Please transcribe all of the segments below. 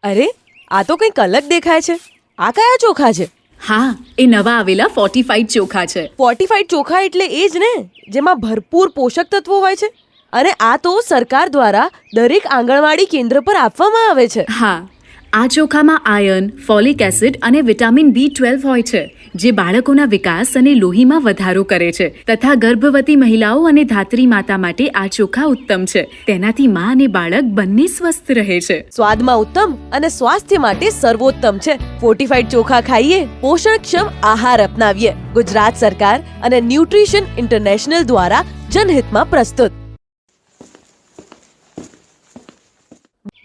અરે, આ તો કંઈક અલગ દેખાય છે. આ કયા ચોખા છે? હા, એ નવા આવેલા ફોર્ટિફાઈડ ચોખા છે. ફોર્ટિફાઈડ ચોખા એટલે એ જ ને, જેમાં ભરપૂર પોષક તત્વો હોય છે. અને આ તો સરકાર દ્વારા દરેક આંગણવાડી કેન્દ્ર પર આપવામાં આવે છે. હા, આ ચોખામાં આયર્ન, ફોલિક એસિડ અને વિટામિન B12 હોય છે, જે બાળકોના વિકાસ અને લોહીમાં વધારો કરે છે તથા ગર્ભવતી મહિલાઓ અને ધાત્રી માતા માટે આ ચોખા ઉત્તમ છે. તેનાથી માં અને બાળક બંને સ્વસ્થ રહે છે. સ્વાદમાં ઉત્તમ અને સ્વાસ્થ્ય માટે સર્વોત્તમ છે. ફોર્ટિફાઈડ ચોખા ખાઈએ, પોષણક્ષમ આહાર અપનાવીએ. ગુજરાત સરકાર અને ન્યુટ્રિશન ઇન્ટરનેશનલ દ્વારા જનહિતમાં પ્રસ્તુત.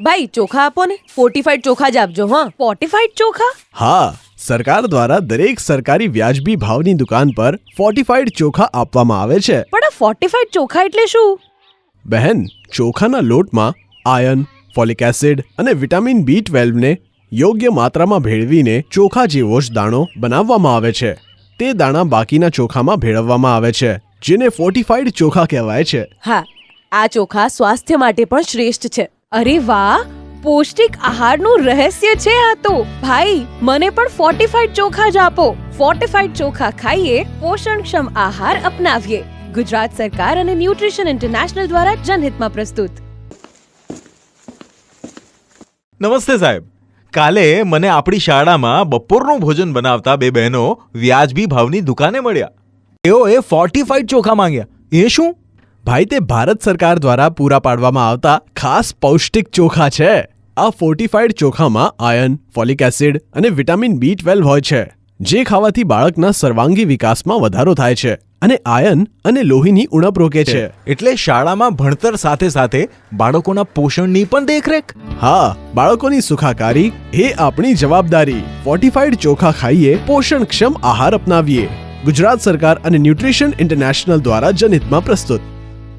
ભાઈ, ચોખા આપો ને. ફોર્ટિફાઈડ ચોખા જ આપજો. હા, ફોર્ટિફાઈડ ચોખા? હા, સરકાર દ્વારા દરેક સરકારી વ્યાજબી ભાવની દુકાન પર ફોર્ટિફાઈડ ચોખા આપવામાં આવે છે. પણ આ ફોર્ટિફાઈડ ચોખા એટલે શું? બહેન, ચોખાના લોટમાં આયર્ન, ફોલિક એસિડ અને વિટામિન B12 ને યોગ્ય માત્રામાં ભેળવીને ચોખા જેવો જ દાણો બનાવવામાં આવે છે. તે દાણા બાકીના ચોખામાં ભેળવવામાં આવે છે, જેને ફોર્ટિફાઈડ ચોખા કહેવાય છે. હા, આ ચોખા સ્વાસ્થ્ય માટે પણ શ્રેષ્ઠ છે. અરે વાહ, પૌષ્ટિક આહારનું રહસ્ય છે આ તો. ભાઈ, મને પણ ફોર્ટિફાઈડ ચોખા જ આપો. ફોર્ટિફાઈડ ચોખા ખાઈએ, પોષણક્ષમ આહાર અપનાવીએ. ગુજરાત સરકાર અને ન્યુટ્રિશન ઇન્ટરનેશનલ દ્વારા જનહિતમાં પ્રસ્તુત. નમસ્તે સાહેબ. કાલે મને આપણી શાળામાં બપોરનું ભોજન બનાવતા બે બહેનો વ્યાજબી ભાવની દુકાને મળ્યા. તેઓએ ફોર્ટિફાઈડ ચોખા માંગ્યા. એ શું? ભાઈ, તે ભારત સરકાર દ્વારા પૂરા પાડવામાં આવતા ખાસ પૌષ્ટિક ચોખા છે. આ ફોર્ટિફાઈડ ચોખામાં આયર્ન, ફોલિક એસિડ અને વિટામિન B12 હોય છે, જે ખાવાથી બાળકના સર્વાંગી વિકાસમાં વધારો થાય છે અને આયર્ન અને લોહીની ઉણપ રોકે છે. એટલે શાળામાં ભણતર સાથે સાથે બાળકોના પોષણની પણ દેખરેખ. હા, બાળકોની સુખાકારી એ આપણી જવાબદારી. ફોર્ટિફાઈડ ચોખા ખાઈએ, પોષણક્ષમ આહાર અપનાવીએ. ગુજરાત સરકાર અને ન્યુટ્રિશન ઇન્ટરનેશનલ દ્વારા જનહિતમાં પ્રસ્તુત.